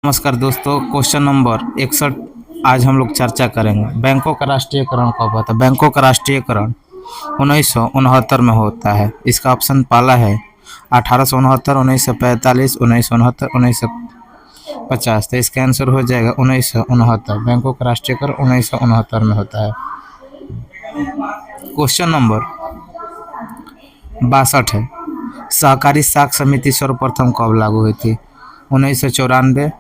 नमस्कार दोस्तों, question number 61 आज हम लोग चर्चा करेंगे। बैंकों का राष्ट्रीयकरण कब हुआ था? बैंकों का राष्ट्रीयकरण 1969 में होता है। इसका ऑप्शन पहला है 1869, 1945, 1969, 1950। तो इसका आंसर हो जाएगा 1969। बैंकों का राष्ट्रीयकरण 1969 में होता है। क्वेश्चन नंबर 62 है, सहकारी साख समिति सर्वप्रथम कब लागू हुई थी? 1994,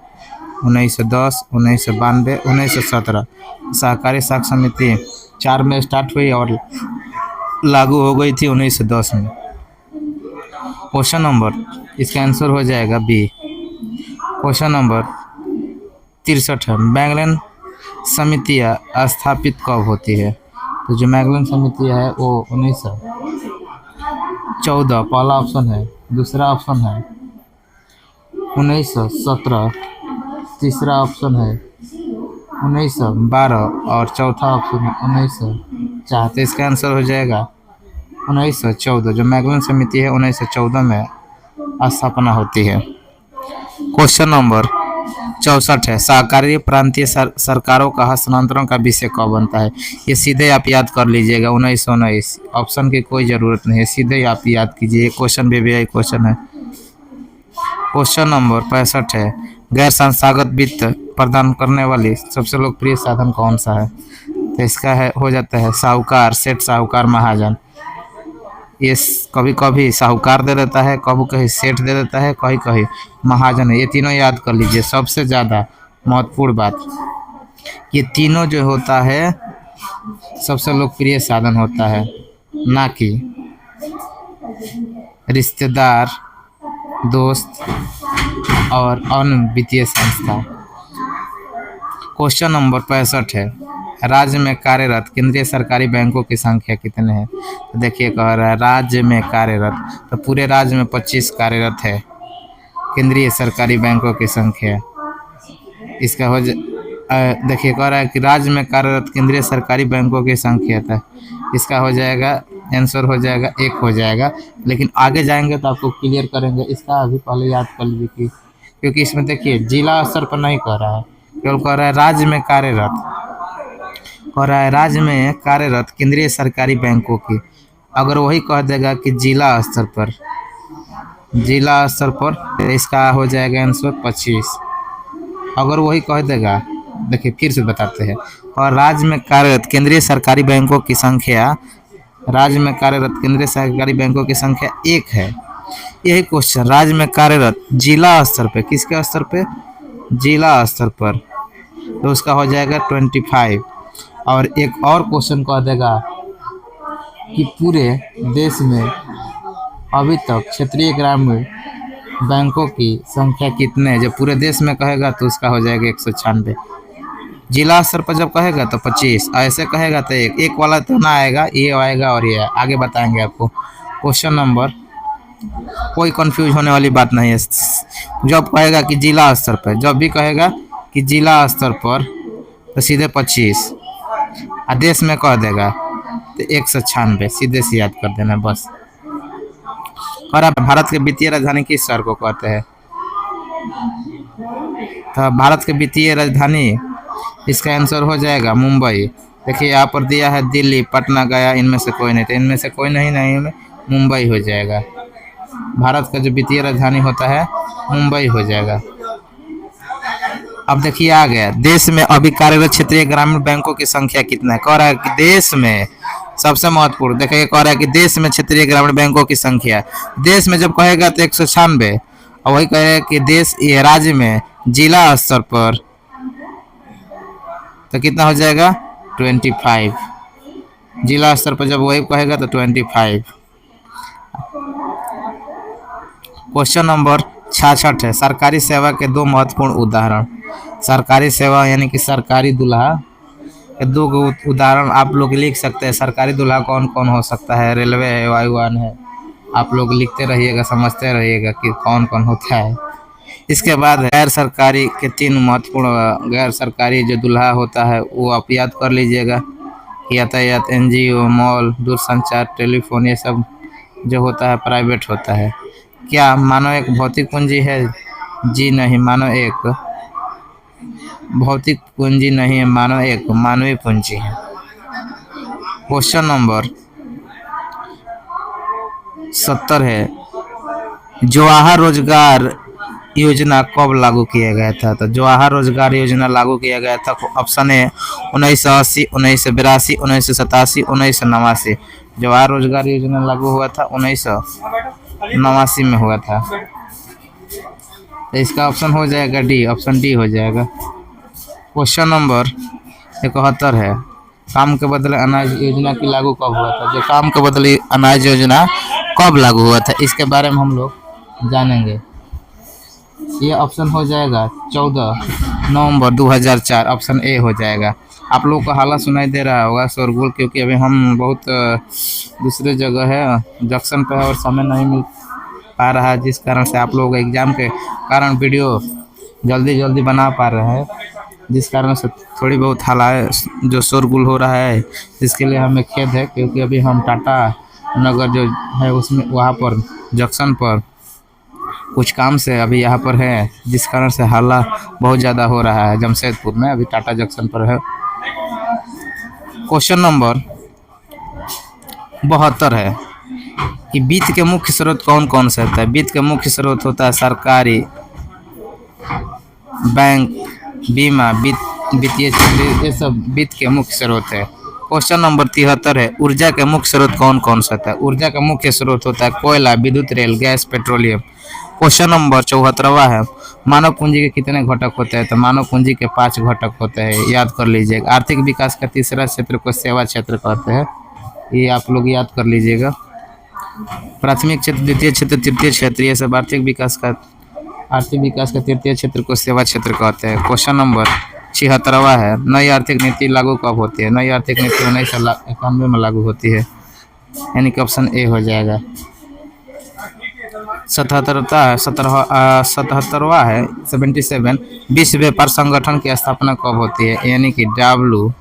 1910, 1992, 1917। सहकारी साख समिति 4 में स्टार्ट हुई और लागू हो गई थी 1910 में। क्वेश्चन नंबर इसका आंसर हो जाएगा बी। क्वेश्चन नंबर 63 है, मैगलन समितियाँ स्थापित कब होती है? तो जो मैगलन समिति है वो 1914 पहला ऑप्शन है, दूसरा ऑप्शन है 1917, तीसरा ऑप्शन है 1912 और चौथा ऑप्शन है 1904। तो इसका आंसर हो जाएगा 1914। जो मैगलन समिति है 1914 में स्थापना होती है। क्वेश्चन नंबर 64 है, सहकारी प्रांतीय सरकारों का हस्तांतरण का विषय कब बनता है? ये सीधे आप याद कर लीजिएगा, 1919। ऑप्शन की कोई ज़रूरत नहीं है, सीधे आप याद कीजिए। ये क्वेश्चन VVI क्वेश्चन है। क्वेश्चन नंबर 65 है, गैर संस्थागत वित्त प्रदान करने वाली सबसे लोकप्रिय साधन कौन सा है? तो इसका है हो जाता है साहूकार, सेठ साहूकार, महाजन। ये कभी कभी साहूकार दे देता है, कभी कहीं सेठ दे देता है, कहीं कहीं महाजन है। ये तीनों याद कर लीजिए। सबसे ज़्यादा महत्वपूर्ण बात, ये तीनों जो होता है सबसे लोकप्रिय साधन होता है, ना कि रिश्तेदार, दोस्त और अन्य वित्तीय संस्था। क्वेश्चन नंबर 65 है, राज्य में कार्यरत केंद्रीय सरकारी बैंकों की संख्या कितने हैं? तो देखिए कह रहा है राज्य में कार्यरत, तो पूरे राज्य में 25 कार्यरत है केंद्रीय सरकारी बैंकों की संख्या। इसका हो देखिए कह रहा है कि राज्य में कार्यरत केंद्रीय सरकारी बैंकों की संख्या था। इसका हो जाएगा आंसर हो जाएगा 1 हो जाएगा, लेकिन आगे जाएंगे तो आपको क्लियर करेंगे। इसका अभी पहले याद कर लीजिए क्योंकि इसमें देखिए जिला स्तर पर नहीं कह रहा है, केवल कह रहा है राज्य में कार्यरत, कह रहा है राज्य में कार्यरत केंद्रीय सरकारी बैंकों की। अगर वही कह देगा कि जिला स्तर पर, जिला स्तर पर, तो इसका हो जाएगा आंसर 25। अगर वही कह देगा, देखिए फिर से बताते हैं, और राज्य में कार्यरत केंद्रीय सरकारी बैंकों की संख्या, राज्य में कार्यरत केंद्रीय सरकारी बैंकों की संख्या 1 है। यही क्वेश्चन राज्य में कार्यरत जिला स्तर पे, किसके स्तर पे? जिला स्तर पर, तो उसका हो जाएगा 25। और एक और क्वेश्चन कह देगा कि पूरे देश में अभी तक क्षेत्रीय ग्रामीण बैंकों की संख्या कितने है? जब पूरे देश में कहेगा तो उसका हो जाएगा 196। जिला स्तर पर जब कहेगा तो 25, ऐसे कहेगा तो एक वाला तो ना आएगा, ये आएगा और ये आगे बताएंगे आपको। क्वेश्चन नंबर कोई कंफ्यूज होने वाली बात नहीं है। जब कहेगा कि जिला स्तर पर, जब भी कहेगा कि जिला स्तर पर तो सीधे 25, आदेश में कह देगा तो 196, सीधे से याद कर देना बस। और अब भारत के वित्तीय राजधानी किस शहर को कहते हैं? तो भारत के वित्तीय राजधानी, इसका आंसर हो जाएगा मुंबई। देखिए यहाँ पर दिया है दिल्ली, पटना, गया, इनमें से कोई नहीं, तो इनमें से कोई नहीं मुंबई हो जाएगा। भारत का जो वित्तीय राजधानी होता है मुंबई हो जाएगा। अब देखिए आ गया, देश में अभी कार्यरत क्षेत्रीय ग्रामीण बैंकों की संख्या कितना है? कह रहा है कि देश में, सबसे महत्वपूर्ण देखिए कह रहा है कि देश में क्षेत्रीय ग्रामीण बैंकों की संख्या, देश में जब कहेगा तो 196, और वही कहेगा कि देश ये राज्य में जिला स्तर पर तो कितना हो जाएगा 25। जिला स्तर पर जब वही कहेगा तो 25। क्वेश्चन नंबर 66 है, सरकारी सेवा के 2 महत्वपूर्ण उदाहरण। सरकारी सेवा यानी कि सरकारी दुल्हा के 2 उदाहरण आप लोग लिख सकते हैं। सरकारी दुल्हा कौन कौन हो सकता है? रेलवे है, वायुयान है। आप लोग लिखते रहिएगा, समझते रहिएगा कि कौन कौन होता है। इसके बाद गैर सरकारी के 3 महत्वपूर्ण गैर सरकारी जो दुल्हा होता है वो आप याद कर लीजिएगा। यातायात, NGO, मॉल, दूरसंचार, टेलीफोन, ये सब जो होता है प्राइवेट होता है। क्या मानव एक भौतिक पूंजी है? जी नहीं, मानव एक भौतिक पूंजी नहीं है, मानवीय पूंजी है। क्वेश्चन नंबर 70 है, जवाहर रोजगार योजना कब लागू किया गया था? तो जवाहर रोजगार योजना लागू किया गया था, ऑप्शन है 1980, 1982, 1987, 1989। जवाहर रोजगार योजना लागू हुआ था 1989 में हुआ था। तो इसका ऑप्शन हो जाएगा डी, ऑप्शन डी हो जाएगा। क्वेश्चन नंबर 71 है, काम के बदले अनाज योजना की लागू कब हुआ था? जो काम के बदले अनाज योजना कब लागू हुआ था, इसके बारे में हम लोग जानेंगे। ये ऑप्शन हो जाएगा 14 नवंबर 2004, ऑप्शन ए हो जाएगा। आप लोगों को हाला सुनाई दे रहा होगा शोरगुल, क्योंकि अभी हम बहुत दूसरे जगह है, जंक्शन पे है और समय नहीं मिल पा रहा है, जिस कारण से आप लोग एग्ज़ाम के कारण वीडियो जल्दी बना पा रहे हैं, जिस कारण से थोड़ी बहुत हाला जो शोरगुल हो रहा है, जिसके लिए हमें खेद है। क्योंकि अभी हम टाटा नगर जो है उसमें वहाँ पर जंक्शन पर कुछ काम से अभी यहाँ पर है, जिस कारण से हल्ला बहुत ज़्यादा हो रहा है जमशेदपुर में, अभी टाटा जंक्शन पर है। क्वेश्चन नंबर 72 है कि वित्त के मुख्य स्रोत कौन कौन से होता है? वित्त के मुख्य स्रोत होता है सरकारी, बैंक, बीमा, वित्तीय क्षेत्र, ये सब वित्त के मुख्य स्रोत है। क्वेश्चन नंबर 73 है, ऊर्जा के मुख्य स्रोत कौन कौन सा होता है? ऊर्जा का मुख्य स्रोत होता है कोयला, विद्युत, rail, gas, petroleum. Question number 74 है, मानव पूंजी के कितने घटक होते हैं? तो मानव पूंजी के 5 घटक होते हैं, याद कर लीजिएगा। आर्थिक विकास का तीसरा क्षेत्र को सेवा क्षेत्र कहते हैं, ये आप लोग याद कर लीजिएगा। प्राथमिक क्षेत्र, द्वितीय क्षेत्र, तृतीय क्षेत्र, ये सब आर्थिक विकास का तृतीय क्षेत्र को सेवा क्षेत्र कहते हैं। क्वेश्चन नंबर 76 है, नई आर्थिक नीति लागू कब होती है? नई आर्थिक नीति 1991 में लागू होती है, यानी कि ऑप्शन ए हो जाएगा। 77 है, 77 विश्व व्यापार संगठन की स्थापना कब होती है? यानी कि WTO,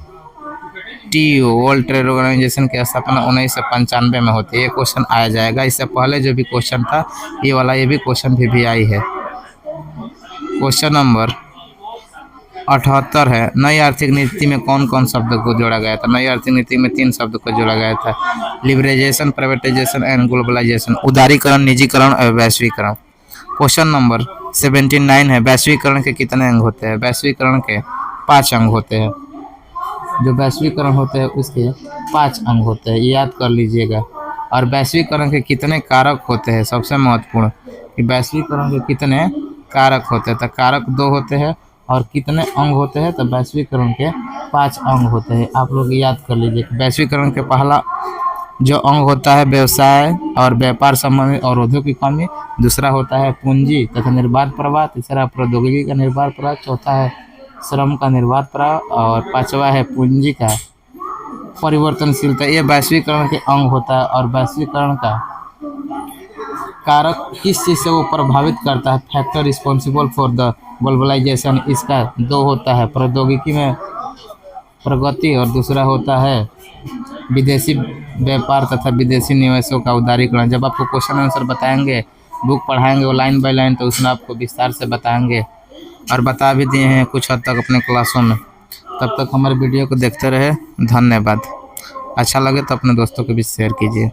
वर्ल्ड ट्रेड ऑर्गेनाइजेशन की स्थापना 1995 में होती है। ये क्वेश्चन आया जाएगा। इससे पहले जो भी क्वेश्चन था ये वाला, ये भी क्वेश्चन भी आई है। क्वेश्चन नंबर 78 है, नई आर्थिक नीति में कौन कौन शब्द को जोड़ा गया था? नई आर्थिक नीति में 3 शब्द को जोड़ा गया था, लिबरलाइजेशन, प्राइवेटाइजेशन एंड ग्लोबलाइजेशन, उदारीकरण, निजीकरण और वैश्वीकरण। क्वेश्चन नंबर 79 है, वैश्वीकरण के कितने अंग होते हैं? वैश्वीकरण के 5 अंग होते हैं। जो वैश्वीकरण होते हैं उसके 5 अंग होते हैं, याद कर लीजिएगा। और वैश्वीकरण के कितने कारक होते हैं, सबसे महत्वपूर्ण कि वैश्वीकरण के कितने कारक होते हैं। तो कारक 2 होते हैं, और कितने अंग होते हैं? तो वैश्वीकरण के 5 अंग होते हैं, आप लोग याद कर लीजिए। वैश्वीकरण के पहला जो अंग होता है व्यवसाय और व्यापार संबंधी अवरोधों की कमी, दूसरा होता है पूंजी तथा निर्बाध प्रवाह, तीसरा प्रौद्योगिकी का निर्बाध प्रवाह, चौथा है श्रम का निर्बाध प्रवाह, और 5वां है पूंजी का परिवर्तनशीलता। ये वैश्वीकरण के अंग होता है। और वैश्वीकरण का कारक किस चीज़ से वो प्रभावित करता है? Factor responsible for the globalisation, इसका 2 होता है, प्रौद्योगिकी में प्रगति, और दूसरा होता है विदेशी व्यापार तथा विदेशी निवेशों का उदारीकरण। जब आपको क्वेश्चन आंसर बताएंगे, बुक पढ़ाएंगे वो लाइन बाय लाइन, तो उसमें आपको विस्तार से बताएंगे और बता भी दिए हैं कुछ हद तक अपने क्लासों में। तब तक हमारे वीडियो को देखते रहे, धन्यवाद। अच्छा लगे तो अपने दोस्तों के बीच शेयर कीजिए।